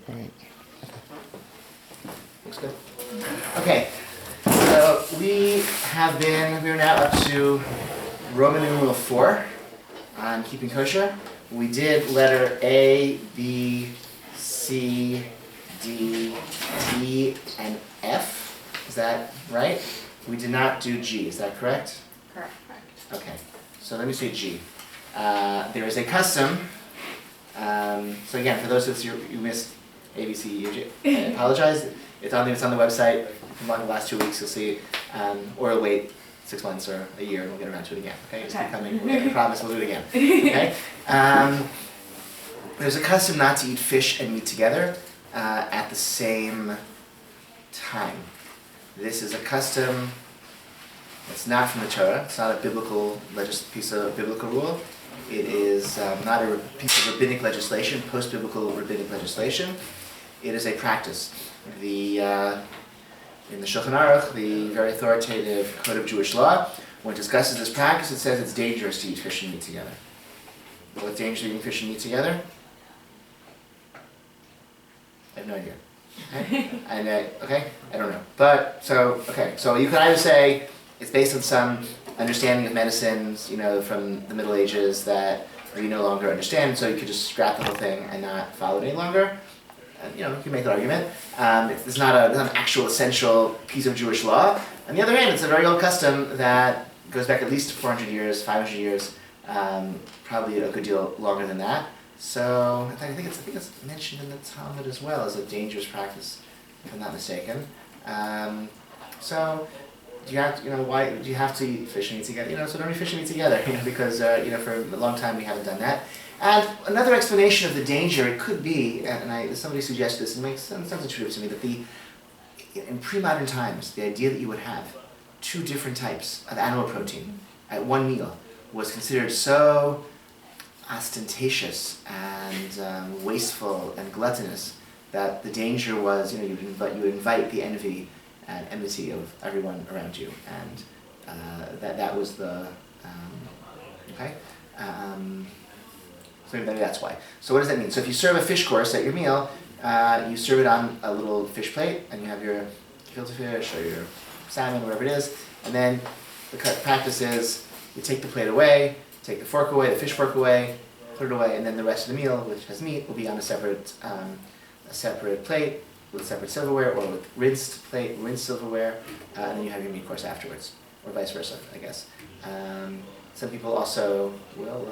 Right. Looks good. Okay, so we're now up to Roman numeral 4 on keeping kosher. We did letter A, B, C, D, E, and F. Is that right? We did not do G. Is that correct? Correct. Okay, so let me say G. There is a custom. So again, for those of you who missed A, B, C, E, and G, I apologize. It's on the website. Among the last 2 weeks, you'll see it. Or wait 6 months or a year, and we'll get around to it again. Okay, just keep coming. I promise we'll do it again. Okay. There's a custom not to eat fish and meat together at the same time. This is a custom. It's not from the Torah. It's not a biblical piece of biblical rule. It is not a piece of rabbinic legislation, post-biblical rabbinic legislation. It is a practice. In the Shulchan Aruch, the very authoritative code of Jewish law, when it discusses this practice, it says it's dangerous to eat fish and meat together. What's dangerous to eating fish and meat together? I have no idea. Okay? I don't know. But, so you could either say it's based on some understanding of medicines, from the Middle Ages that we no longer understand, so you could just scrap the whole thing and not follow it any longer. You can make that argument. It's not an actual essential piece of Jewish law. On the other hand, it's a very old custom that goes back at least 400 years, 500 years, probably a good deal longer than that. So I think it's mentioned in the Talmud as well as a dangerous practice, if I'm not mistaken. So do you have why do you have to eat fish and meat together? So don't eat fish and meat together, because for a long time we haven't done that. And another explanation of the danger, it could be, and somebody suggested this, and it makes sense intuitive to me, that in pre-modern times, the idea that you would have 2 different types of animal protein at one meal was considered so ostentatious and wasteful and gluttonous that the danger was, you would invite the envy and enmity of everyone around you, and that was the okay. So maybe that's why. So what does that mean? So if you serve a fish course at your meal, you serve it on a little fish plate, and you have your filter fish or your salmon, whatever it is, and then the practice is you take the plate away, take the fork away, the fish fork away, put it away, and then the rest of the meal, which has meat, will be on a separate plate with separate silverware, or with rinsed plate, rinsed silverware, and then you have your meat course afterwards, or vice versa, I guess. Some people also will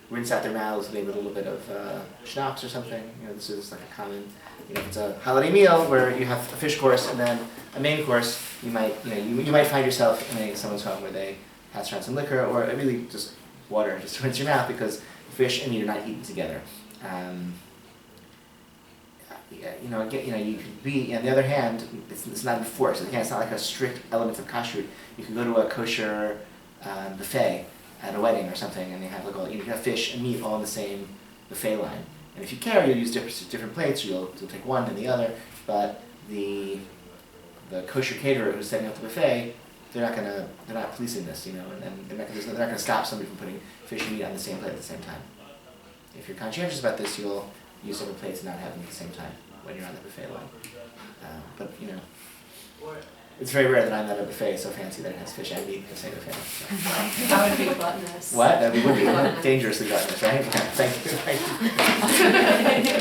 rinse out their mouths with a little bit of schnapps or something. This is like a common, if it's a holiday meal where you have a fish course and then a main course, you might find yourself in someone's home where they pass around some liquor, or really just water, just to rinse your mouth, because fish and meat are not eaten together. You could be, on the other hand, it's not enforced. Again, it's not like a strict element of kashrut. You can go to a kosher buffet at a wedding or something, and they have you have fish and meat all in the same buffet line. And if you care, you'll use different plates, or you'll take one and the other. But the kosher caterer who's setting up the buffet, they're not policing this, and they're not going to stop somebody from putting fish and meat on the same plate at the same time. If you're conscientious about this, you'll use separate plates and not have them at the same time when you're on the buffet line. But it's very rare that I'm at a buffet so fancy that it has fish and meat in the same buffet. So. That would be gluttonous. What? That would be dangerously gluttonous, right? Thank you.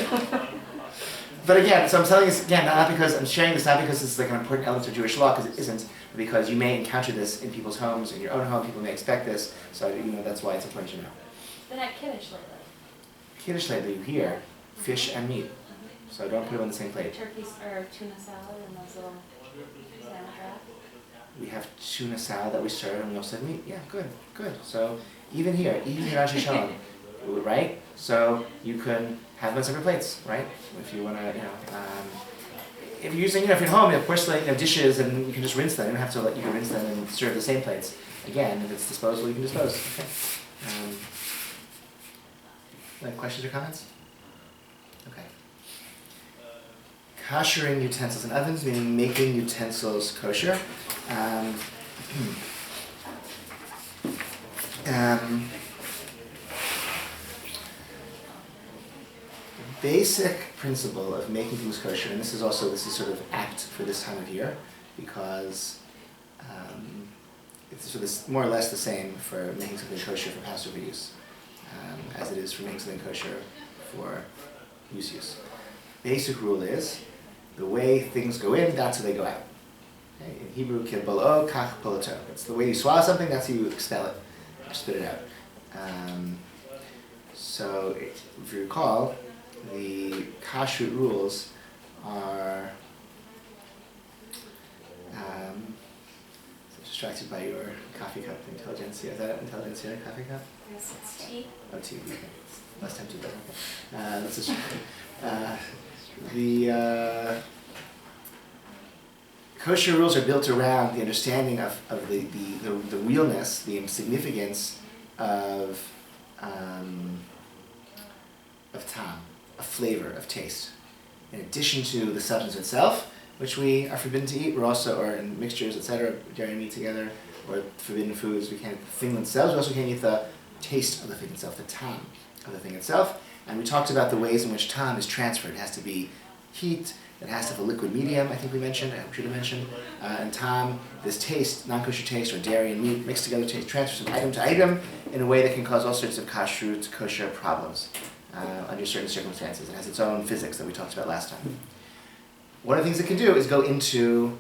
But again, so I'm telling this again, I'm sharing this not because this is like an important element of Jewish law, because it isn't, but because you may encounter this in people's homes, in your own home, people may expect this, so that's why it's important to know. Then at Kiddush lately. Kiddush lately, you hear fish and meat, so don't put them on the same plate. Turkey or tuna salad and those little salad wraps. We have tuna salad that we serve, and we also have meat. Yeah, good. So even here Rosh Hashanah, right? So you can have them on separate plates, right? If you want to, if you're using, if you're at home, you have porcelain, dishes, and you can just rinse them. You don't have to you can rinse them and serve the same plates. Again, if it's disposable, you can dispose. Okay. Any questions or comments? Okay. Koshering utensils and ovens, meaning making utensils kosher. basic principle of making things kosher, and this is sort of apt for this time of year, because it's sort of more or less the same for making something kosher for Passover use, as it is for making something kosher for use. Basic rule is, the way things go in, that's how they go out. Okay? In Hebrew, kilbolo, kach poloto. It's the way you swallow something, that's how you expel it, or spit it out. So, if you recall, the kashrut rules are distracted by your coffee cup intelligentsia. Is that intelligentsia, coffee cup? Yes, it's tea. Oh, tea. Okay. Last time too better. Let's just, the kosher rules are built around the understanding of the realness, the significance of tam, of flavor, of taste. In addition to the substance itself, which we are forbidden to eat, or in mixtures, etc., dairy and meat together, or forbidden foods, we can't eat the thing themselves, we also can't eat the taste of the thing itself, the tam of the thing itself. And we talked about the ways in which tam is transferred. It has to be heat, it has to have a liquid medium, I think we should have mentioned. And tam, this taste, non-kosher taste, or dairy and meat mixed together taste, transfers from item to item in a way that can cause all sorts of kashrut, kosher problems under certain circumstances. It has its own physics that we talked about last time. One of the things it can do is go into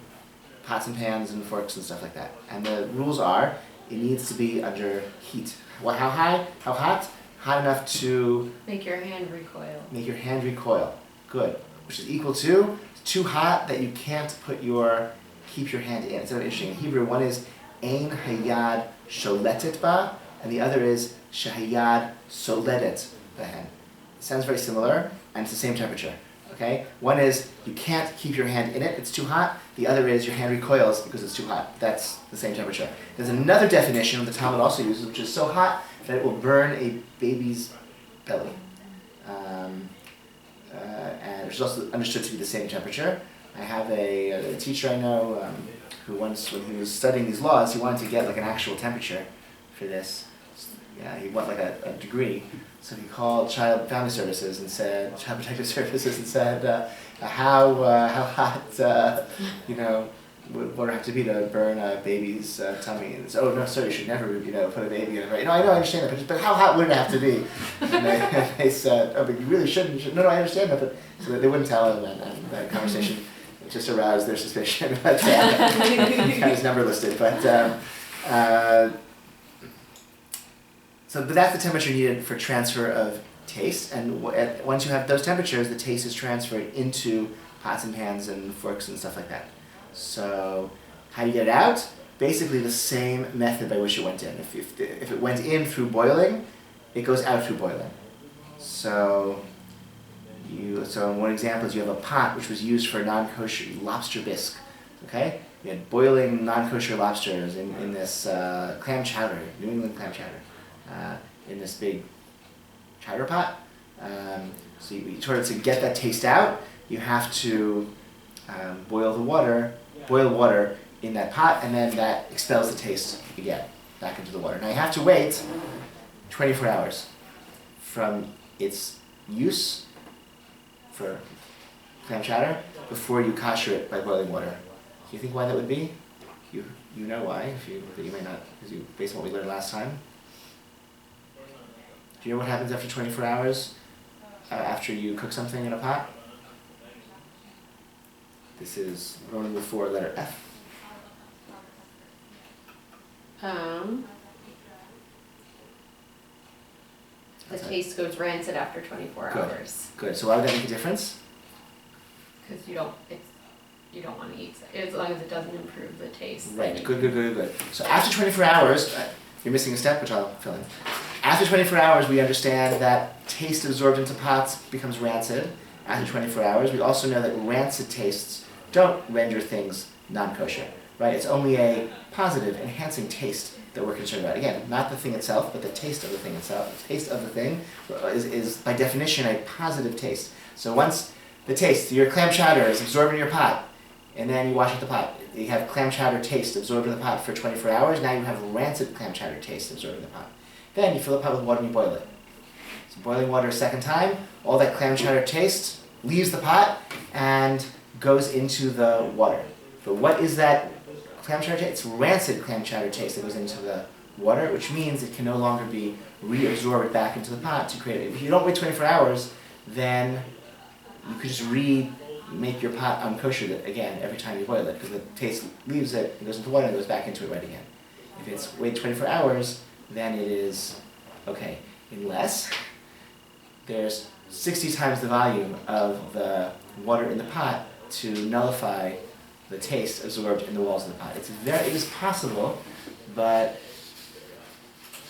pots and pans and forks and stuff like that. And the rules are, it needs to be under heat. How high? How hot? Hot enough to Make your hand recoil. Good. Which is equal to, it's too hot that you can't keep your hand in. It's very interesting. In Hebrew, one is ein hayad sholetet ba, and the other is shehayad soledet bahen. It sounds very similar, and it's the same temperature. Okay? One is, you can't keep your hand in it, it's too hot. The other is, your hand recoils because it's too hot. That's the same temperature. There's another definition the Talmud also uses, which is so hot that it will burn a baby's belly. And which is also understood to be the same temperature. I have a teacher I know who once, when he was studying these laws, he wanted to get like an actual temperature for this. Yeah, he wanted like a degree. So he called Child Family Services and said, Child Protective Services, and said, how hot, would it have to be to burn a baby's tummy? And said, oh no, sir, you should never, put a baby in it. Right? No, I know, I understand that, but how hot would it have to be? And they said, oh, but you really shouldn't. No, I understand that, but so they wouldn't tell him, and that conversation just aroused their suspicion. But had his number listed, but. But that's the temperature needed for transfer of taste, and once you have those temperatures, the taste is transferred into pots and pans and forks and stuff like that. So, how do you get it out? Basically the same method by which it went in. If it went in through boiling, it goes out through boiling. So one example is you have a pot which was used for non-kosher lobster bisque. Okay? You had boiling non-kosher lobsters in this clam chowder, New England clam chowder. In this big chowder pot. So in order to get that taste out, you have to boil water in that pot, and then that expels the taste again back into the water. Now you have to wait 24 hours from its use for clam chowder before you kosher it by boiling water. Do you think why that would be? You know why, but you may not, based on what we learned last time. Do you know what happens after 24 hours after you cook something in a pot? This is Roman with letter F. The taste goes rancid after 24 hours. Good. So why would that make a difference? Because you don't want to eat it, as long as it doesn't improve the taste. Right. Good. So after 24 hours, you're missing a step, which I'll fill in. After 24 hours, we understand that taste absorbed into pots becomes rancid. After 24 hours, we also know that rancid tastes don't render things non-kosher, right? It's only a positive, enhancing taste that we're concerned about. Again, not the thing itself, but the taste of the thing itself. The taste of the thing is by definition, a positive taste. So once the taste, your clam chowder is absorbed in your pot, and then you wash out the pot. You have clam chowder taste absorbed in the pot for 24 hours. Now you have rancid clam chowder taste absorbed in the pot. Then you fill the pot with water and you boil it. boiling water a second time, all that clam chowder taste leaves the pot and goes into the water. But what is that clam chowder taste? It's rancid clam chowder taste that goes into the water, which means it can no longer be reabsorbed back into the pot to create it. If you don't wait 24 hours, then you could just make your pot unkosher again every time you boil it, because the taste leaves it, it goes into water, and goes back into it right again. If it's wait 24 hours, then it is okay, unless there's 60 times the volume of the water in the pot to nullify the taste absorbed in the walls of the pot. It is possible, but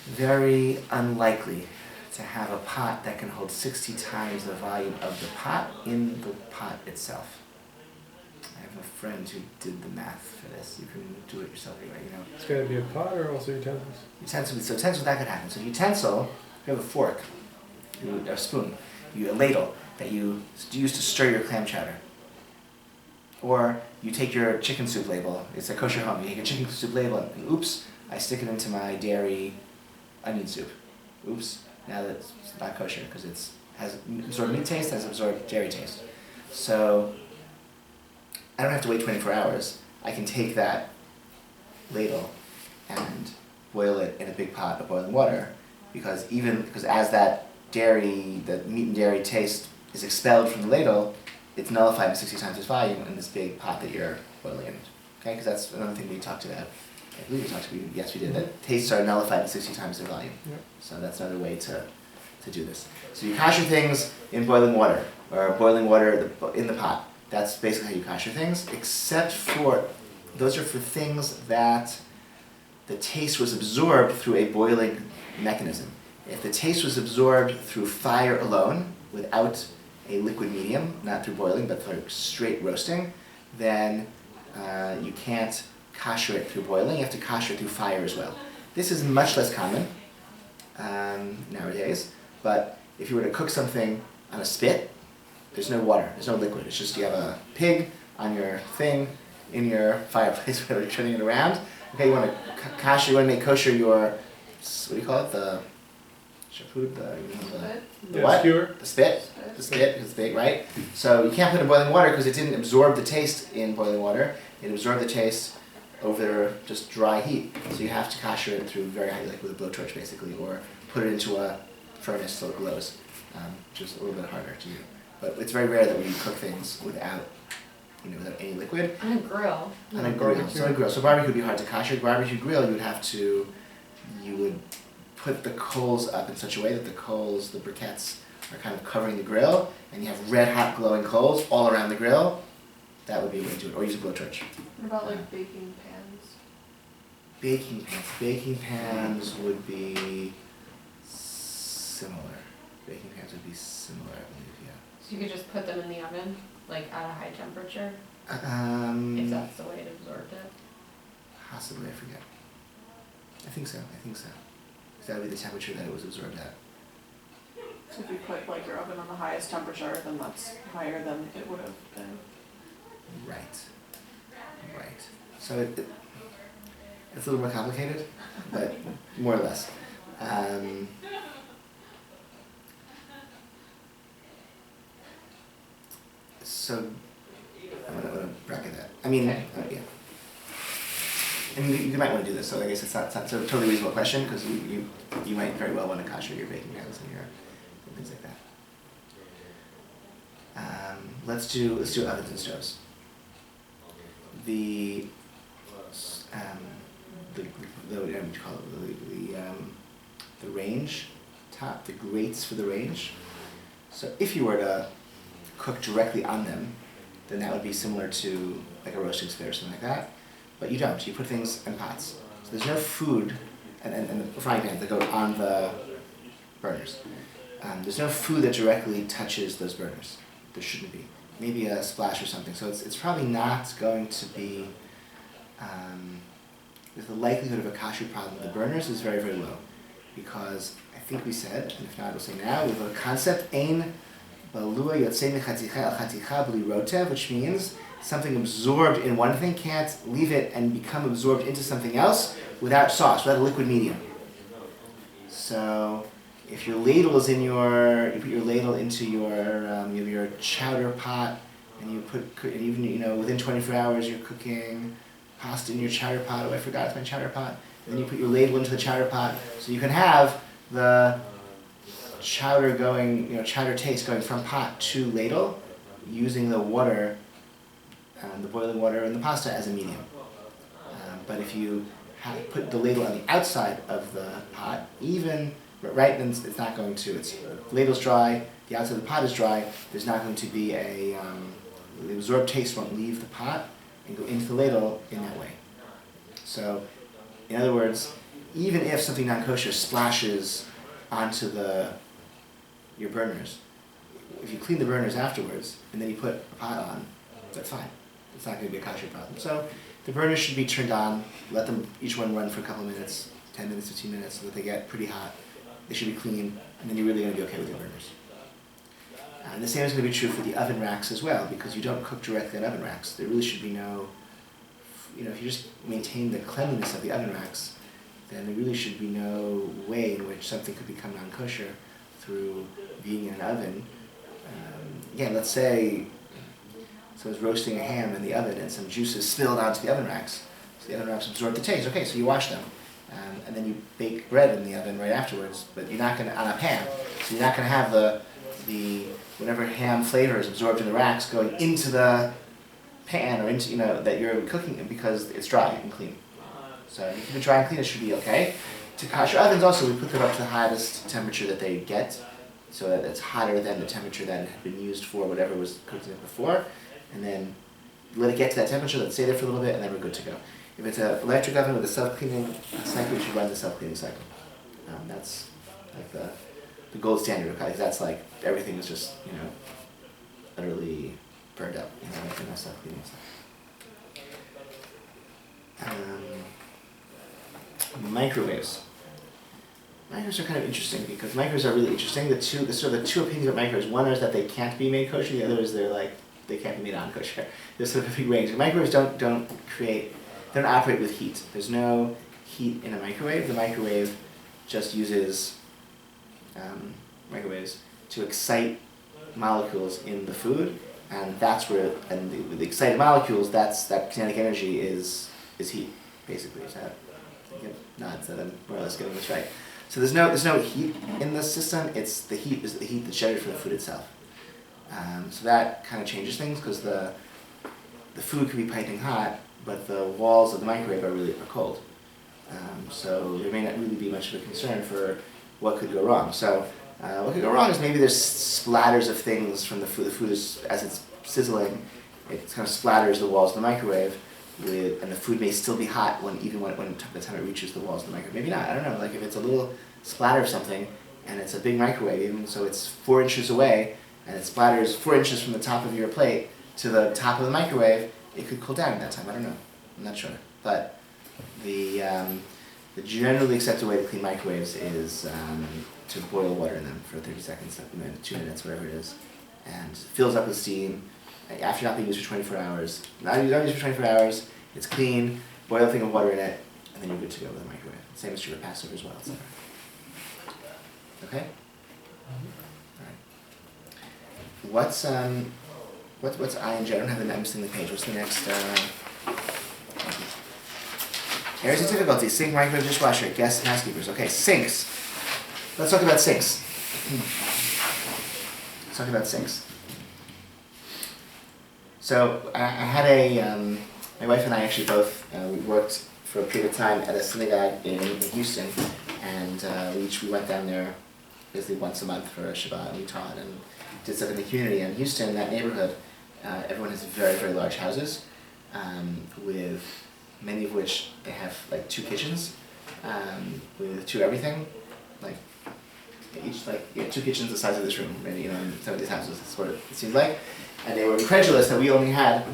very unlikely to have a pot that can hold 60 times the volume of the pot in the pot itself. I have a friend who did the math for this. You can do it yourself anyway, It's got to be a pot or also utensils? Utensils, that could happen. So utensil, you have a fork, a spoon, a ladle that you use to stir your clam chowder. Or you take your chicken soup label, it's a kosher home, you take a chicken soup label and oops, I stick it into my dairy onion soup. Oops, now that's not kosher because it has absorbed meat taste, has absorbed dairy taste. So I don't have to wait 24 hours. I can take that ladle and boil it in a big pot of boiling water, because as that dairy, the meat and dairy taste is expelled from the ladle, it's nullified by 60 times its volume in this big pot that you're boiling in. Okay, because that's another thing we talked about. I believe we talked about, yes we did, that tastes are nullified by 60 times their volume. Yep. So that's another way to do this. So you kosher things in boiling water, or boiling water in the pot. That's basically how you kosher things, except for, those are for things that the taste was absorbed through a boiling mechanism. If the taste was absorbed through fire alone, without a liquid medium, not through boiling, but through straight roasting, then you can't kosher it through boiling, you have to kosher it through fire as well. This is much less common nowadays, but if you were to cook something on a spit, there's no water, there's no liquid, it's just you have a pig on your thing, in your fireplace, where you're turning it around. Okay, you want to kosher, you want to make kosher your, what do you call it, the shapud, the what? Skewer. The spit. The spit is big, right? So you can't put it in boiling water because it didn't absorb the taste in boiling water. It absorbed the taste over just dry heat. So you have to kosher it through very high, like with a blowtorch basically, or put it into a furnace so it glows, which is a little bit harder to do. But it's very rare that we cook things without any liquid. On a grill. On a grill. So a grill. So barbecue would be hard to kosher. Barbecue grill, you would put the coals up in such a way that the briquettes are kind of covering the grill, and you have red hot glowing coals all around the grill. That would be a way to do it, or use a blowtorch. What about like baking pans? Baking pans would be similar. I believe, yeah. So you could just put them in the oven, like at a high temperature, if Um, that's the way it absorbed it. possibly, I forget. I think so. That would be the temperature that it was absorbed at. So if you put like your oven on the highest temperature, then that's higher than it would have been. Right. So it's a little more complicated, but more or less. So I'm gonna bracket that. I mean, Okay. yeah. And you might want to do this. So I guess it's not a totally reasonable question, because you might very well want to kosher your baking pans and things like that. Let's do ovens and stoves. What do you call it? The range top, the grates for the range. So if you were to cook directly on them, then that would be similar to like a roasting spit or something like that. But you don't. You put things in pots. So there's no food, and the frying pans that go on the burners. There's no food that directly touches those burners. There shouldn't be. Maybe a splash or something. So it's probably not going to be. The likelihood of a kashrut problem with the burners is very, very low, because I think we said, and if not, we'll say now, we have a concept ein balua yotzei mechaticha el chaticha b'li rotev, which means something absorbed in one thing can't leave it and become absorbed into something else without sauce, without a liquid medium. So if your ladle is in your, you put your ladle into your, you have your chowder pot, and you and even, you know, within 24 hours you're cooking pasta in your chowder pot. Oh, I forgot it's my chowder pot. And then you put your ladle into the chowder pot, so you can have the chowder going, you know, chowder taste going from pot to ladle, using the water, the boiling water in the pasta as a medium. But if you put the ladle on the outside of the pot, even right, then it's not going to. It's the ladle's dry, the outside of the pot is dry. There's not going to be the absorbed taste won't leave the pot and go into the ladle in that way. So, in other words, even if something non-kosher splashes onto your burners, if you clean the burners afterwards and then you put a pot on, that's fine. It's not going to be a kosher problem. So the burners should be turned on, let them each one run for a couple of minutes, 10 minutes, 15 minutes, so that they get pretty hot. They should be clean, and then you're really going to be okay with your burners. And the same is going to be true for the oven racks as well, because you don't cook directly on oven racks. There really should be no, you know, if you just maintain the cleanliness of the oven racks, then there really should be no way in which something could become non-kosher through being in an oven. Again, let's say someone's roasting a ham in the oven and some juices spilled onto the oven racks. So the oven racks absorb the taste. Okay, so you wash them. And then you bake bread in the oven right afterwards, but you're not going to, on a pan, so you're not going to have the whatever ham flavor is absorbed in the racks going into the pan or into, you know, that you're cooking in, because it's dry and clean. So if you keep it dry and clean, it should be okay. To kosher ovens also, we put them up to the hottest temperature that they get, so that it's hotter than the temperature that had been used for whatever was cooked in it before, and then let it get to that temperature, let it stay there for a little bit, and then we're good to go. If it's an electric oven with a self-cleaning cycle, you should run the self-cleaning cycle. That's like the gold standard, because that's like everything is just, you know, utterly burned up, you know, in a self-cleaning cycle. Microwaves. Microwaves are kind of interesting, because microwaves are really interesting. The two opinions about microwaves. One is that they can't be made kosher. The other is they can't be made non-kosher. There's sort of a big range. Microwaves don't operate with heat. There's no heat in a microwave. The microwave just uses microwaves to excite molecules in the food, and that's where, the excited molecules, that kinetic energy is heat, basically. Is that, nods that I'm more or less getting this right. So there's no heat in the system. It's the heat that's generated from the food itself. So that kind of changes things, because the food can be piping hot, but the walls of the microwave are cold. So there may not really be much of a concern for what could go wrong. So what could go wrong is maybe there's splatters of things from the food. The food is, as it's sizzling, it kind of splatters the walls of the microwave, and the food may still be hot when the time it reaches the walls of the microwave. Maybe not, I don't know. Like if it's a little splatter of something, and it's a big microwave, even so it's 4 inches away, and it splatters 4 inches from the top of your plate to the top of the microwave, it could cool down at that time. I don't know. I'm not sure. But the generally accepted way to clean microwaves is to boil water in them for 30 seconds, 2 minutes, whatever it is, and fills up with steam. After not being used for 24 hours, not used for 24 hours, it's clean, boil a thing of water in it, and then you're good to go with the microwave. Same is true for Passover as well, etc. Okay? Alright. What's I in J? I don't have the, I'm missing the page. What's the next, areas of difficulty: sink, microwave, dishwasher, guests, and housekeepers. Okay, sinks. Let's talk about sinks. Let's talk about sinks. So I had my wife and I actually both, we worked for a period of time at a synagogue in Houston, and we went down there basically once a month for a Shabbat, and we taught and did stuff in the community. And Houston, that neighborhood, everyone has very, very large houses, with many of which they have like 2 kitchens, with 2 everything, like each 2 kitchens the size of this room, maybe, you know, in some of these houses. That's what it seems like. And they were incredulous that we only had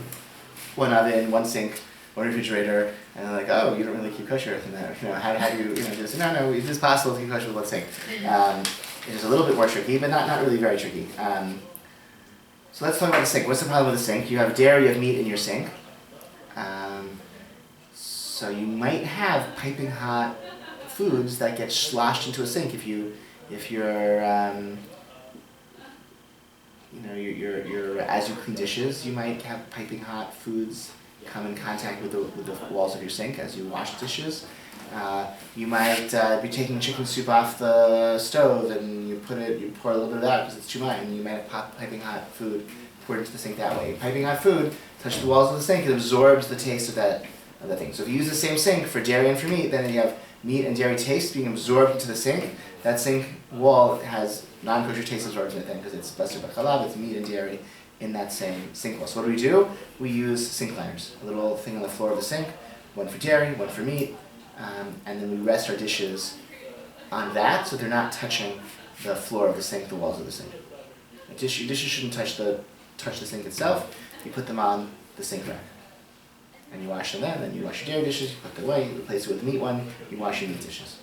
1 oven, 1 sink, 1 refrigerator, and they're like, oh, you don't really keep kosher in that. You know, how do you, you know, just, no, it is possible to keep kosher with 1 sink. It is a little bit more tricky, but not really very tricky. So let's talk about the sink. What's the problem with the sink? You have dairy, you have meat in your sink. So you might have piping hot foods that get sloshed into a sink if you If you're, you're as you clean dishes, you might have piping hot foods come in contact with the walls of your sink as you wash dishes. You might be taking chicken soup off the stove and you pour a little bit of that because it's too much, and you might have piping hot food poured into the sink that way. Piping hot food touches the walls of the sink, it absorbs the taste of that thing. So if you use the same sink for dairy and for meat, then you have meat and dairy taste being absorbed into the sink. That sink wall has non-kosher taste absorbed in it then because it's basar b'chalav, it's meat and dairy in that same sink wall. So what do? We use sink liners, a little thing on the floor of the sink, one for dairy, one for meat, and then we rest our dishes on that so they're not touching the floor of the sink, the walls of the sink. Your dishes shouldn't touch the sink itself. You put them on the sink rack. And you wash them then you wash your dairy dishes, you put them away, you replace it with the meat one, you wash your meat dishes.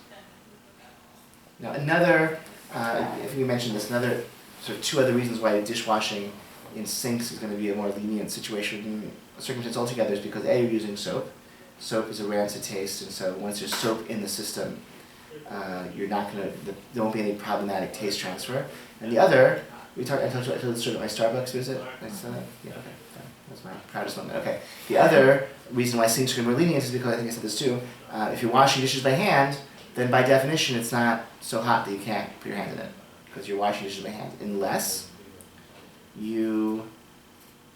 Now another, I think we mentioned this, another sort of two other reasons why dishwashing in sinks is going to be a more lenient circumstance altogether is because A, you're using soap. Soap is a rancid taste, and so once there's soap in the system, there won't be any problematic taste transfer. And the other, I told the story about my Starbucks visit. Yeah, okay, fine. That's my proudest moment. Okay. The other reason why sinks are more lenient is because, I think I said this too, if you're washing dishes by hand, then by definition it's not so hot that you can't put your hand in it, because you're washing dishes by hand, unless you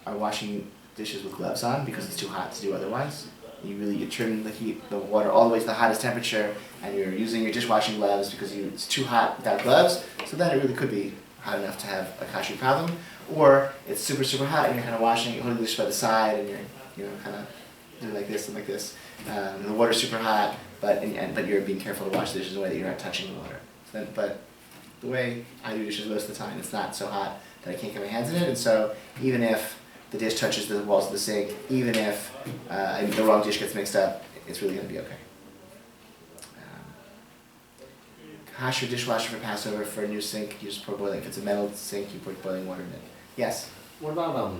are washing dishes with gloves on because it's too hot to do otherwise. You turn the water all the way to the hottest temperature, and you're using your dishwashing gloves because it's too hot without gloves, so then it really could be hot enough to have a kashrut problem. Or it's super, super hot and you're kind of washing, holding the dish by the side, and you're kind of doing like this and like this. And the water's super hot, but you're being careful to wash the dishes in a way that you're not touching the water. But the way I do dishes most of the time, it's not so hot that I can't get my hands in it, and so even if the dish touches the walls of the sink, even if the wrong dish gets mixed up, it's really going to be okay. Kosher dishwasher for Passover. For a new sink, you just pour boiling. If it's a metal sink, you put boiling water in it. Yes? What about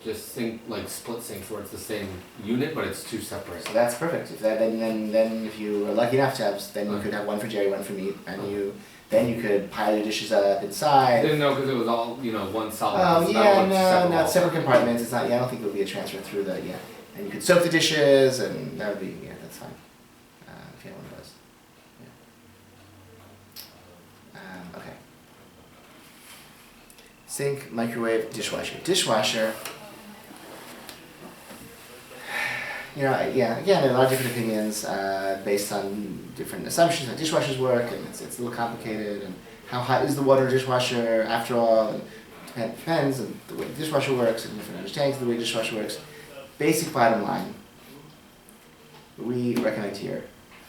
just split sinks where it's the same unit but it's two separate? So that's perfect. Then if you are lucky enough to have, then you could have one for dairy, one for meat, and then you could pile your dishes up inside. I didn't know because it was all one solid. Oh yeah, no, it's separate compartments. It's not. Yeah, I don't think it would be a transfer through the. Yeah, and you could soak the dishes, and that would be that's fine. If you had one of those. Yeah. Okay. Sink, microwave, dishwasher. Dishwasher. Again, there are a lot of different opinions based on different assumptions how dishwashers work, and it's a little complicated, and how hot is the water dishwasher after all, and it depends on the way the dishwasher works, and different understandings of the way the dishwasher works. Basic bottom line, we recommend here,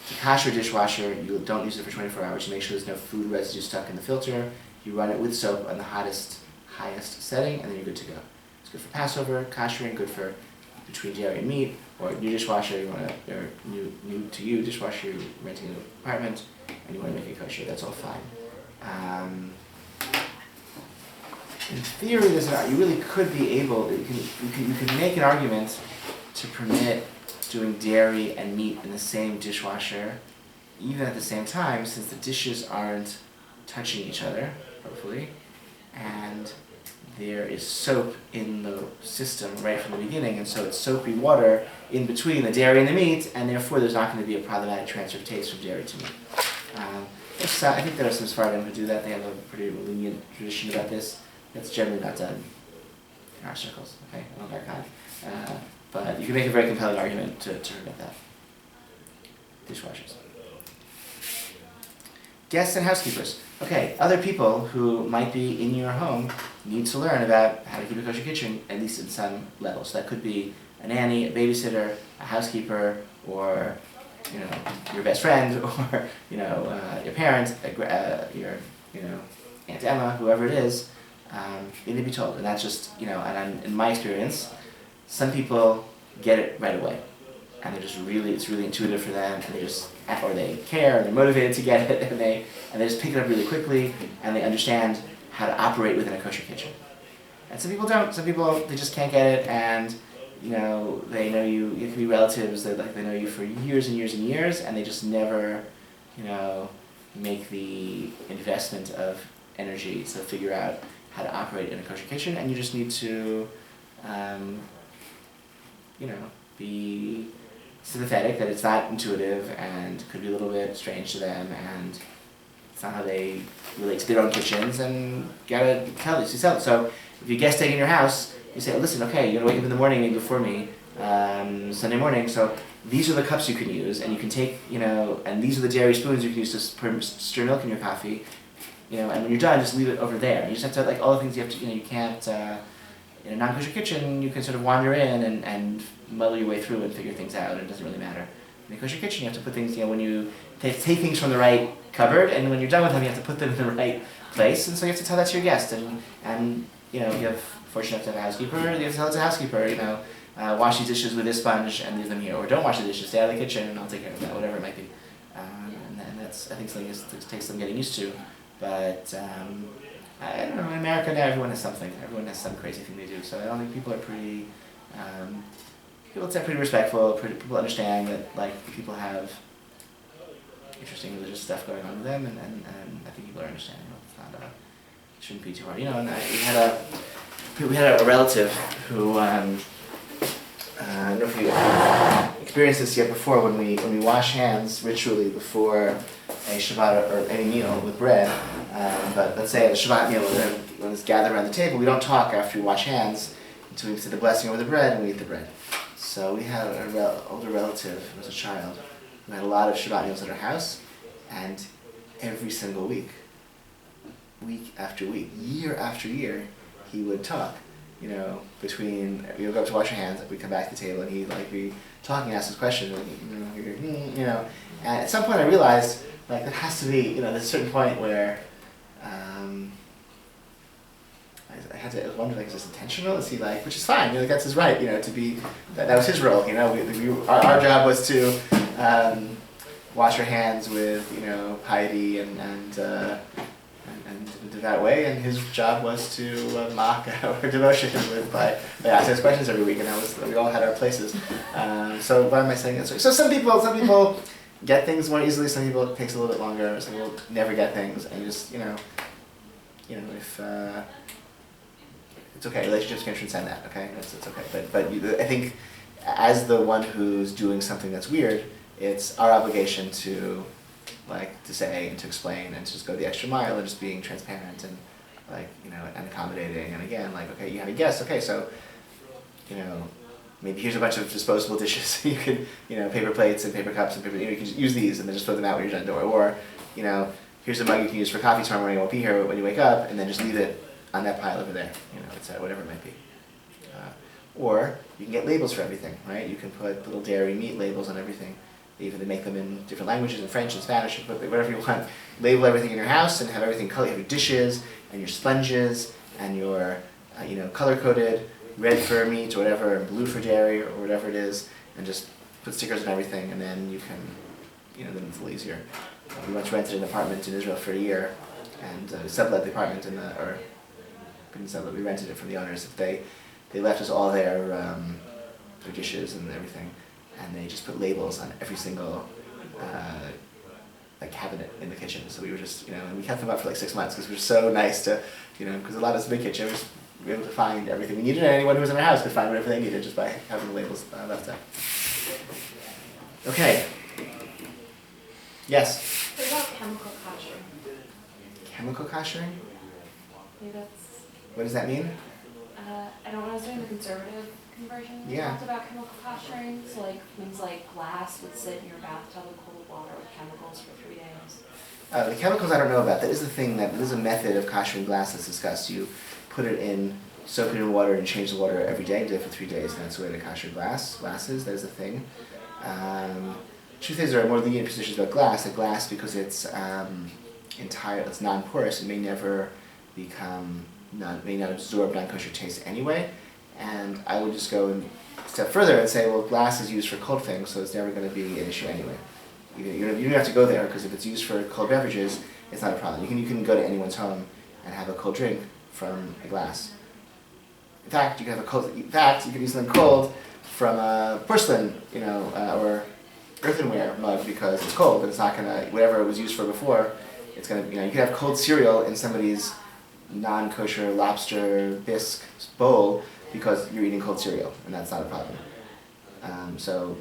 to kosher dishwasher, you don't use it for 24 hours, you make sure there's no food residue stuck in the filter, you run it with soap on the highest setting, and then you're good to go. It's good for Passover, koshering, good for between dairy and meat, or new dishwasher, or new to you dishwasher, you're renting an apartment, and you want to make it kosher, that's all fine. In theory, you really could be able, you can make an argument to permit doing dairy and meat in the same dishwasher, even at the same time, since the dishes aren't touching each other, hopefully, and there is soap in the system right from the beginning, and so it's soapy water in between the dairy and the meat, and therefore there's not going to be a problematic transfer of taste from dairy to meat. I think there are some Sephardim who do that. They have a pretty lenient tradition about this. That's generally not done in our circles, okay? Not that kind. But you can make a very compelling argument to permit that. Dishwashers. Guests and housekeepers. Okay, other people who might be in your home need to learn about how to keep a kosher kitchen, at least in some level. So that could be a nanny, a babysitter, a housekeeper, or your best friend, or your parent, your Aunt Emma, whoever it is. You need to be told, and that's just in my experience, some people get it right away, and it's really intuitive for them, and they care, and they're motivated to get it, and they just pick it up really quickly, and they understand how to operate within a kosher kitchen. And some people don't. Some people, they just can't get it, and they know you. It can be relatives that they know you for years and years and years, and they just never make the investment of energy to figure out how to operate in a kosher kitchen, and you just need to, be sympathetic that it's not intuitive and could be a little bit strange to them, and it's not how they relate to their own kitchens, and you gotta tell it. So if you guest staying in your house, you say, listen, okay, you're gonna wake up in the morning maybe before me, Sunday morning, so these are the cups you can use, and you can take, and these are the dairy spoons you can use to stir milk in your coffee, and when you're done, just leave it over there. You just have to, like, all the things you have to, you can't, in a non-kosher kitchen, you can sort of wander in and muddle your way through and figure things out, and it doesn't really matter. In a kosher kitchen, you have to put things, when you take things from the right cupboard, and when you're done with them, you have to put them in the right place, and so you have to tell that to your guest, and you have, fortunate enough to have a housekeeper, you have to tell it to a housekeeper, wash these dishes with this sponge and leave them here, or don't wash the dishes, stay out of the kitchen, and I'll take care of that, whatever it might be. And that's, I think, something that takes some getting used to, but I don't know, in America now everyone has something, everyone has some crazy thing they do, so I don't think people are pretty, people are pretty respectful, people understand that, like, people have interesting religious stuff going on with them, and I think people are understanding. It's not, it shouldn't be too hard. And we had a relative who, I don't know if you experienced this yet before, when we wash hands ritually before a Shabbat or any meal with bread, but let's say at a Shabbat meal when it's gathered around the table, we don't talk after we wash hands until we say the blessing over the bread and we eat the bread. So we had an older relative who was a child who had a lot of Shabbat meals at her house, and every single week after week, year after year, he would talk. Between, we would go up to wash our hands, we'd come back to the table, and he'd be talking, ask us questions, and at some point I realized, there has to be, there's a certain point where, I was wondering, is this intentional? Is he which is fine, that's his right, to be, that was his role, our job was to wash our hands with, piety and devout way, and his job was to mock our devotion by asking us questions every week, and we all had our places. So why am I saying this? So some people get things more easily, some people it takes a little bit longer, some people never get things, and you just, if, it's okay, relationships can transcend that, okay? It's okay, but I think as the one who's doing something that's weird, it's our obligation to say and to explain and to just go the extra mile and just being transparent and and accommodating, and again, okay, you had a guest, okay, so, maybe here's a bunch of disposable dishes, you can, paper plates and paper cups and paper, you can just use these and then just throw them out when you're done, or, here's a mug you can use for coffee tomorrow morning, it won't be here when you wake up, and then just leave it on that pile over there, it's whatever it might be. Or you can get labels for everything, right? You can put little dairy meat labels on everything. Even they make them in different languages, in French and Spanish, you put whatever you want. Label everything in your house and have everything colored. You have your dishes and your sponges and your, color-coded, red for meat or whatever, and blue for dairy or whatever it is, and just put stickers on everything, and then you can, then it's a little easier. We once rented an apartment in Israel for a year, and sublet the apartment we rented it from the owners. They left us all their dishes and everything, and they just put labels on every single cabinet in the kitchen. So we were just, and we kept them up for 6 months because we were so nice to, because a lot of us in the kitchen, we were able to find everything we needed, and anyone who was in our house could find whatever they needed just by having the labels left out. Okay. Yes? What about chemical koshering? Chemical koshering? Maybe that's... What does that mean? I don't know, I was doing the conservative conversion. We Yeah. talked about chemical koshering, so things like glass would sit in your bathtub with cold water with chemicals for 3 days. The chemicals I don't know about. That is the thing, that is a method of koshering glass that's discussed. You put it in, soak it in water and change the water every day, do it for 3 days, and that's the way to kosher glasses. That is the thing. Truth is, there are more lenient positions about glass. That glass, because it's it's non-porous, it may never may not absorb non-kosher taste anyway. And I would just go a step further and say, well, glass is used for cold things, so it's never going to be an issue anyway. You don't have to go there, because if it's used for cold beverages, it's not a problem. You can go to anyone's home and have a cold drink from a glass. In fact, you can have you can use something cold from a porcelain, or earthenware mug because it's cold and it's not gonna, whatever it was used for before, it's gonna, you could have cold cereal in somebody's non-kosher lobster bisque bowl because you're eating cold cereal, and that's not a problem. So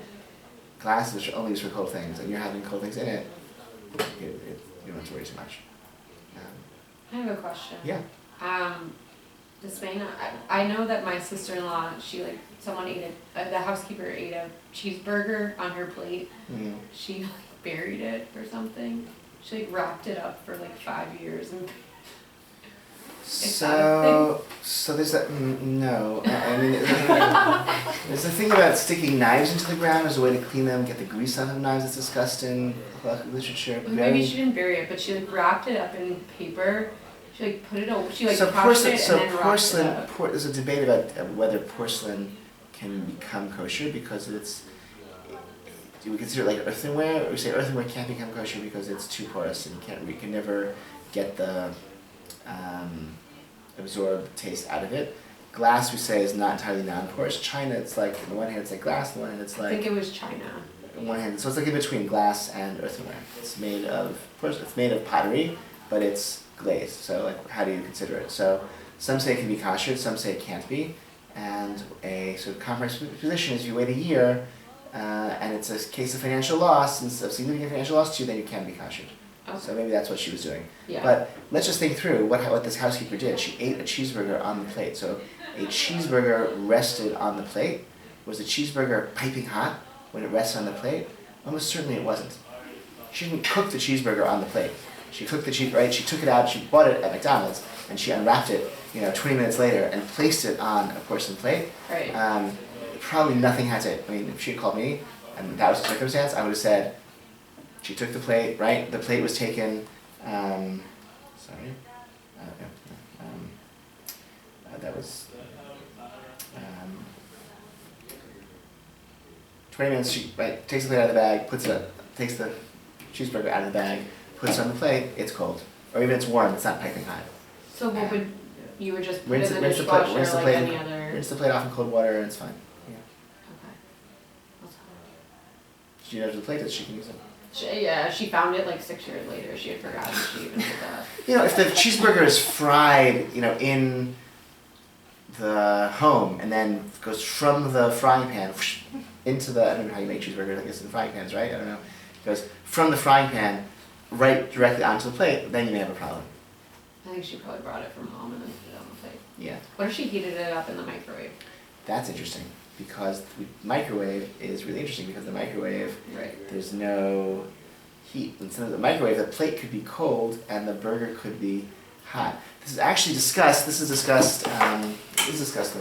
glass is only used for cold things, and you're having cold things in it, you don't have to worry too much. I have a question. Yeah. This may not, I know that my sister-in-law, the housekeeper ate a cheeseburger on her plate. Mm. She buried it or something. She wrapped it up for 5 years and So there's that, no, I mean, there's a thing about sticking knives into the ground as a way to clean them, get the grease out of knives, it's discussed in literature. maybe she didn't bury it, but she wrapped it up in paper. She put it over, she So crushed it so and then wrapped it up. there's a debate about whether porcelain can become kosher because do we consider it like earthenware, or we say earthenware can't become kosher because it's too porous and you can never get the absorbed taste out of it. Glass we say is not entirely non-porous. China, it's like, on the one hand it's like glass, on the one hand it's I like, think it was China. on one hand, so it's like in between glass and earthenware. It's made of pottery, but it's glazed, so how do you consider it? So some say it can be kosher, some say it can't be, and a sort of compromise position is if you wait a year, and it's a case of financial loss, of significant financial loss to you, then you can be kosher. Okay. So maybe that's what she was doing. Yeah. But let's just think through what this housekeeper did. She ate a cheeseburger on the plate. So a cheeseburger rested on the plate. Was the cheeseburger piping hot when it rested on the plate? Almost certainly it wasn't. She didn't cook the cheeseburger on the plate. She cooked the cheese, right? She took it out, she bought it at McDonald's, and she unwrapped it, 20 minutes later and placed it on a porcelain plate. Right. Probably nothing had to, if she had called me and that was the circumstance, I would have said, she took the plate, right? The plate was taken, that was 20 minutes, she takes the plate out of the bag, takes the cheeseburger out of the bag, puts it on the plate, it's cold. Or even it's warm, it's not piping hot. So what would, you would just put Rinse it in the the rinse the plate, dishwasher like any other? rinse the plate off in cold water and it's fine. Yeah. Okay. That's fine. She knows the plate that she can use it. She found it 6 years later. She had forgotten she even did that. If the cheeseburger is fried, in the home and then goes from the frying pan into the, I don't know how you make cheeseburgers, I guess in frying pans, right? I don't know. It goes from the frying pan right directly onto the plate, then you may have a problem. I think she probably brought it from home and then put it on the plate. Yeah. What if she heated it up in the microwave? That's interesting because the microwave is really interesting because the microwave, Right. there's no heat. Instead of the microwave, the plate could be cold and the burger could be hot. This is actually discussed, in the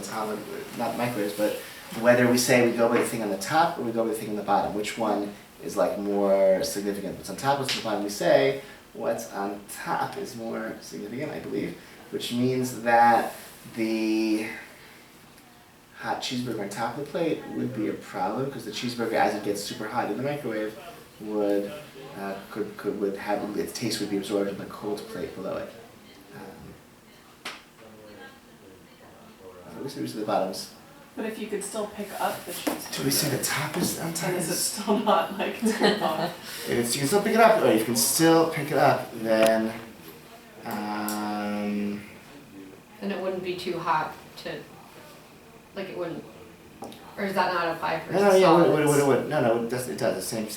Talmud, not microwaves, but whether we say we go by the thing on the top or we go by the thing on the bottom. Which one is more significant? What's on top, what's on the bottom? We say what's on top is more significant, I believe, which means that the hot cheeseburger on top of the plate would be a problem because the cheeseburger, as it gets super hot in the microwave, would have its taste would be absorbed in the cold plate below it. We say the bottoms. But if you could still pick up the cheeseburger. Do we say the top is on top? And is it still not too hot? If you can still pick it up, or you can still pick it up, then Then it wouldn't be too hot to, it wouldn't, or does that not apply for solids? No, it does. The same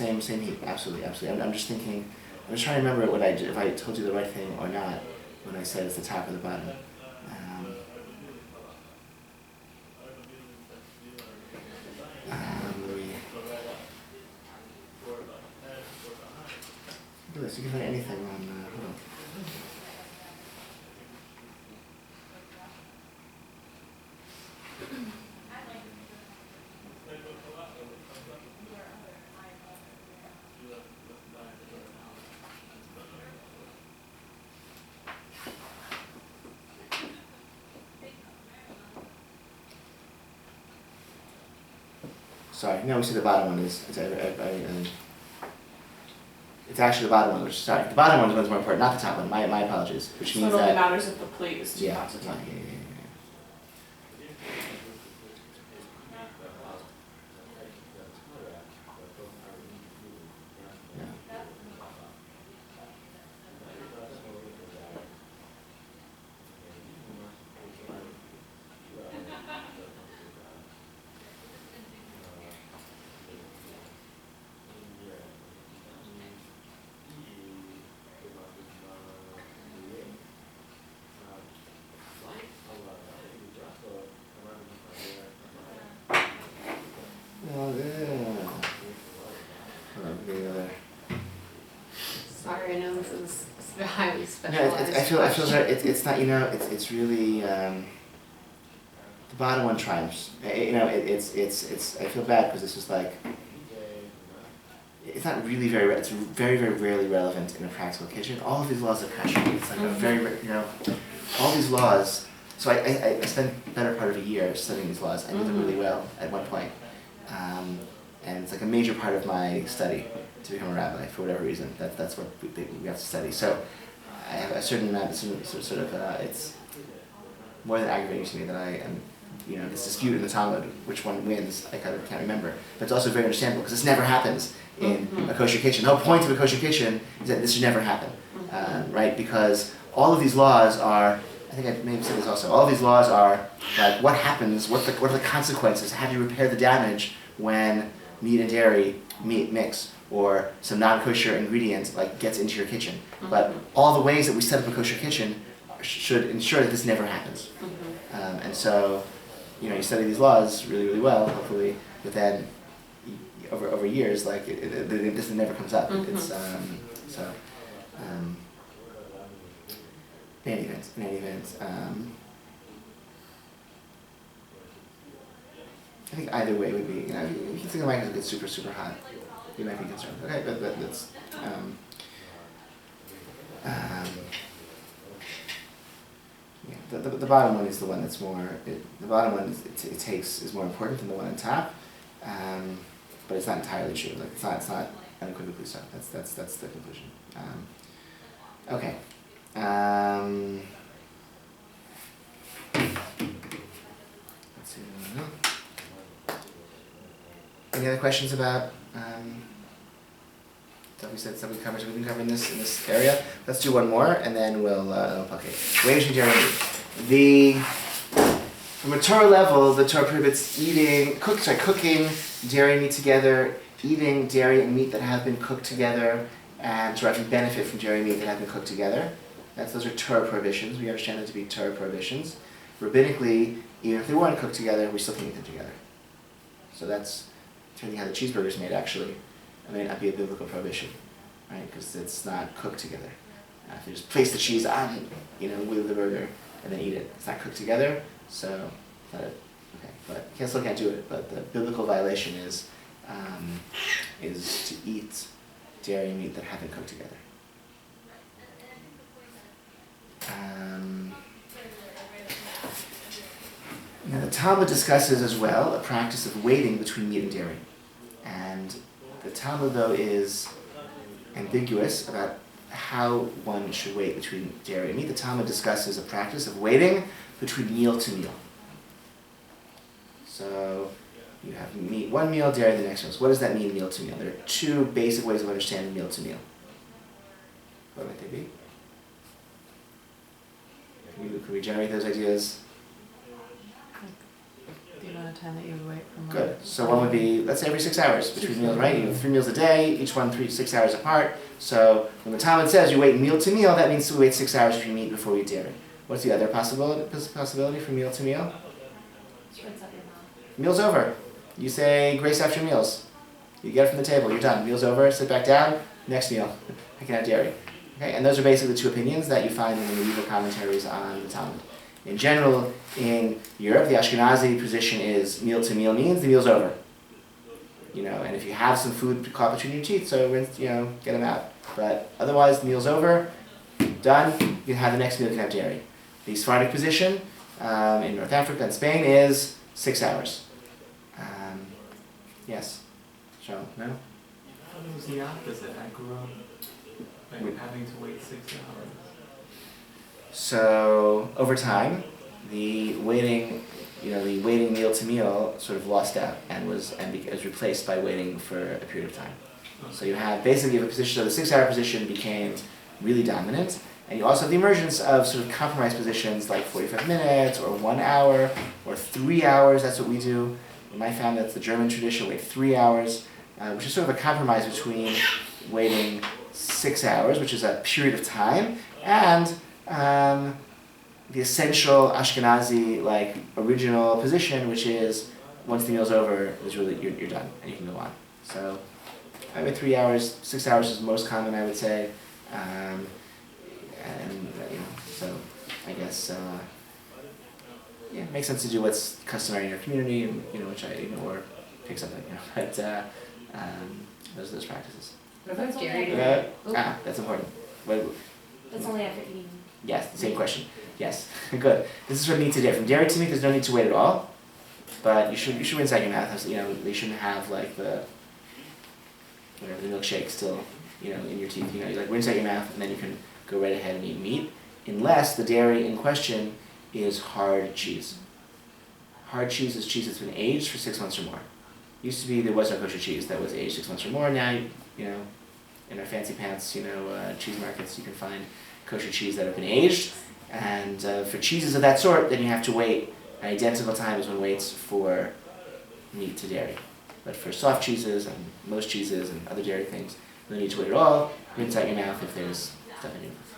heat. Absolutely. I'm just thinking. I'm just trying to remember what I did, if I told you the right thing or not when I said it's the top or the bottom. Look at this. You can find anything on. Hold on. Sorry, no, we see the bottom one is. It's actually the bottom one, the bottom one is more important, not the top one. My apologies. Which So means it only that. matters if the plate is too hot to touch. Hold on, give me another. Sorry, I know this is highly No, specialized. I feel that it's not, it's really, the bottom one triumphs. I feel bad because this is like, it's not really it's very, very rarely relevant in a practical kitchen. All of these laws are kasher. It's like a very, all these laws. So I spent the better part of a year studying these laws. I knew them really well at one point. And it's like a major part of my study to become a rabbi for whatever reason. That's what we have to study. So I have a certain amount, it's more than aggravating to me that I am, this dispute in the Talmud, which one wins, I kind of can't remember. But it's also very understandable because this never happens in a kosher kitchen. The whole point of a kosher kitchen is that this should never happen, right? Because all of these laws are, I think I may have said this also, all of these laws are like what happens, what are the consequences, how do you repair the damage when meat and dairy mix, or some non-kosher ingredient like gets into your kitchen. But all the ways that we set up a kosher kitchen should ensure that this never happens. And so, you study these laws really, really well, hopefully, but then over years, like this never comes up. It's in any event, I think either way would be, if you think the mic is gets super, super hot, you might be concerned. Okay, but that's, the bottom one is the one that's more, the bottom one is more important than the one on top, but it's not entirely true. Like it's not unequivocally so. That's the conclusion. Okay. Let's see. Any other questions about stuff we covered? We've been covering this in this area. Let's do one more, and then we'll okay. Wage and dairy meat. From a Torah level, the Torah prohibits cooking dairy and meat together, eating dairy and meat that have been cooked together, and deriving benefit from dairy and meat that have been cooked together. Those are Torah prohibitions. We understand them to be Torah prohibitions. Rabbinically, even if they weren't cooked together, we still can eat them together. So that's depending how the cheeseburger is made, actually. It may not be a biblical prohibition, right? Because it's not cooked together. If you just place the cheese on, with the burger and then eat it, it's not cooked together. So, okay, but you still can't do it. But the biblical violation is to eat dairy and meat that haven't cooked together. Now the Talmud discusses as well a practice of waiting between meat and dairy. And the Talmud, though, is ambiguous about how one should wait between dairy and meat. The Talmud discusses a practice of waiting between meal to meal. So you have meat one meal, dairy the next meal. So what does that mean, meal to meal? There are two basic ways of understanding meal to meal. What might they be? Can we generate those ideas? The amount of time that you would wait from Good. So one would be, let's say every 6 hours between meals, right? You have 3 meals a day, each one 6 hours apart. So when the Talmud says you wait meal to meal, that means we wait 6 hours between meat before we eat dairy. What's the other possibility from meal to meal? Rinse up your mouth. Meal's over. You say grace after meals. You get it from the table, you're done. Meal's over, sit back down, next meal. I can have dairy. Okay, and those are basically the two opinions that you find in the medieval commentaries on the Talmud. In general, in Europe, the Ashkenazi position is meal to meal means the meal's over. And if you have some food caught between your teeth, so rinse, get them out. But otherwise, the meal's over, done. You can have the next meal. You can have dairy. The Sephardic position in North Africa and Spain is 6 hours. Yes, Sean. No. I thought it was the opposite. I grew up having to wait 6 hours. So over time, the waiting meal to meal sort of lost out and was replaced by waiting for a period of time. So you have basically a position. So the 6 hour position became really dominant, and you also have the emergence of sort of compromise positions like 45 minutes or 1 hour or 3 hours. That's what we do. In my family, that's the German tradition. Wait 3 hours, which is sort of a compromise between waiting 6 hours, which is a period of time, and the essential Ashkenazi original position, which is once the meal's over, it's really, you're done, and you can go on. So, I mean, 3 hours, 6 hours is most common, I would say. And, so I guess, yeah, it makes sense to do what's customary in your community, and, which or pick something, but, those practices. What about dairy? That's important. What, That's only after eating. yes, the same question. Yes, good. This is from meat to dairy. From dairy to meat, there's no need to wait at all, but you should rinse out your mouth. They shouldn't have like the milkshake still, in your teeth. You like rinse out your mouth, and then you can go right ahead and eat meat, unless the dairy in question is hard cheese. Hard cheese is cheese that's been aged for 6 months or more. Used to be there was no kosher cheese that was aged 6 months or more. Now, in our fancy pants, cheese markets, you can find kosher cheese that have been aged. And for cheeses of that sort, then you have to wait an identical time as one waits for meat to dairy. But for soft cheeses and most cheeses and other dairy things, no need to wait at all. Rinse out your mouth if there's stuff in your mouth.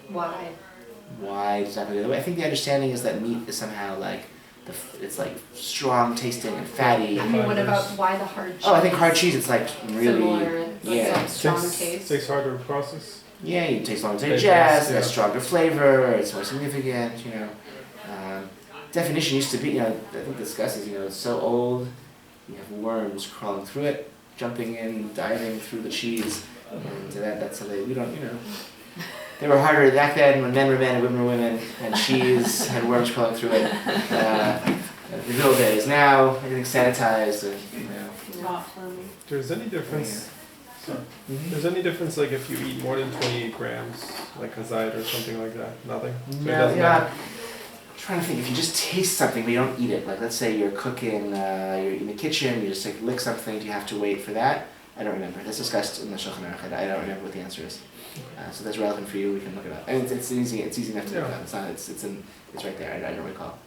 Why? Why does that go the other way? I think the understanding is that meat is somehow like it's like strong tasting and fatty. I mean, what about why the hard cheese? Oh, I think hard cheese. It's like really similar, yeah. strong taste. Takes harder to process. Yeah, it takes longer to Digest, digest. It yeah. has stronger flavor. It's more significant. Definition used to be, I think discusses. It's so old. You have worms crawling through it, jumping in, diving through the cheese, and that's how we don't. They were harder back then when men were men and women were women, and cheese had worms crawling through it. The good old days. Now everything's sanitized, and Not for me. There's any difference? Sorry. There's any difference like if you eat more than 28 grams, like hazayit or something like that? Nothing? So it No, doesn't I'm matter? trying to think. If you just taste something but you don't eat it, like let's say you're cooking, you're in the kitchen, you just lick something. Do you have to wait for that? I don't remember. That's discussed in the Shulchan Aruch. I don't remember what the answer is. So that's relevant for you. We can look it up. And it's easy. It's easy enough to look Yeah. up. It's right there. I don't recall.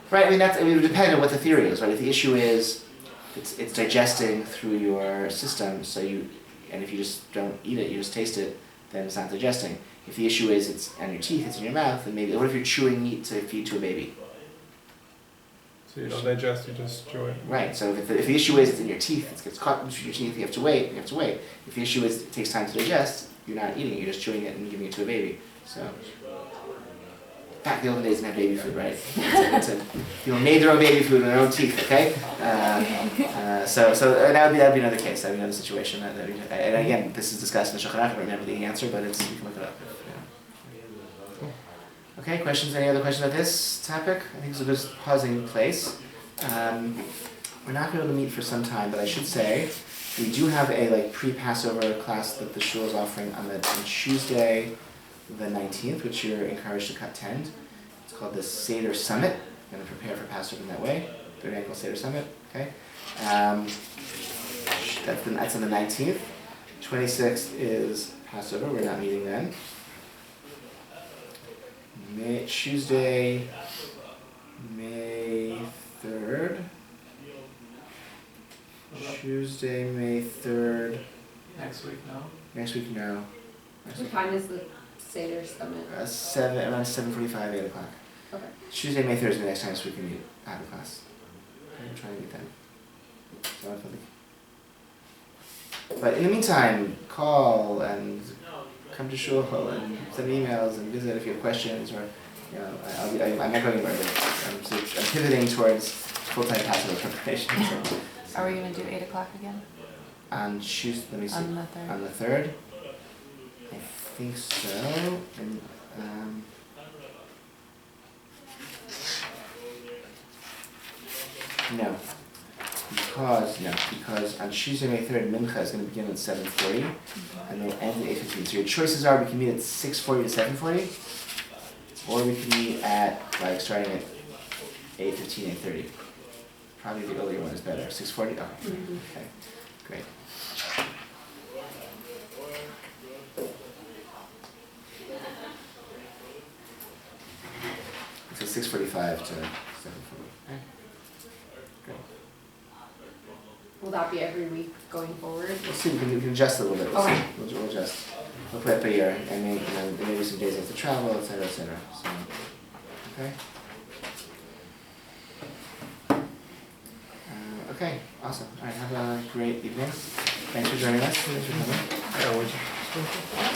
Right. It would depend on what the theory is. Right. If the issue is it's digesting through your system, and if you just don't eat it, you just taste it, then it's not digesting. If the issue is it's on your teeth, it's in your mouth, then maybe. What if you're chewing meat to feed to a baby? So you don't digest, you just chew it. Right. So if the issue is it's in your teeth, it gets caught between your teeth, you have to wait. If the issue is it takes time to digest, you're not eating it, you're just chewing it and giving it to a baby. So back in the olden days, didn't have baby food, right? People made their own baby food with their own teeth. Okay. So that would be another case. That would be another situation. And again, this is discussed in the Shulchan Aruch. I don't remember the answer, but you can look it up. Okay, questions? Any other questions about this topic? I think it's a good pausing place. We're not going to be able to meet for some time, but I should say we do have a pre-Passover class that the shul is offering on Tuesday, the 19th, which you're encouraged to attend. It's called the Seder Summit. We're going to prepare for Passover in that way. Third annual Seder Summit. Okay, that's on the 19th. 26th is Passover. We're not meeting then. Tuesday, May 3rd. Tuesday, May 3rd. Next week, no? Next week, no. What time is the Seder Summit? Around 7:45, 8 o'clock. Okay. Tuesday, May 3rd is the next time so we can meet after class. I'm trying to meet them. So but in the meantime, call and come to shul and send emails and visit if you have questions or, I'm not going anywhere. I'm pivoting towards full-time Passover preparation. So, Are we gonna do 8 o'clock again? on Tuesday, let me see. On the 3rd? On the 3rd? I think so. And, no. Because on Tuesday, May 3rd, Mincha is going to begin at 7:40 and it'll end at 8:15. So your choices are we can meet at 6:40 to 7:40, or we can meet at starting at 8:15, 8:30. Probably the earlier one is better. 6:40? Oh, okay. Great. So 6:45 to 7:40. Okay. Great. Will that be every week going forward? We'll see. We can adjust a little bit. We'll Okay. see. We'll adjust. We'll put it per year, and maybe some days have to travel, etc., etc. So, okay. Okay, awesome. Alright, have a great evening. Thanks for joining us. Thanks for coming. Yeah, would you?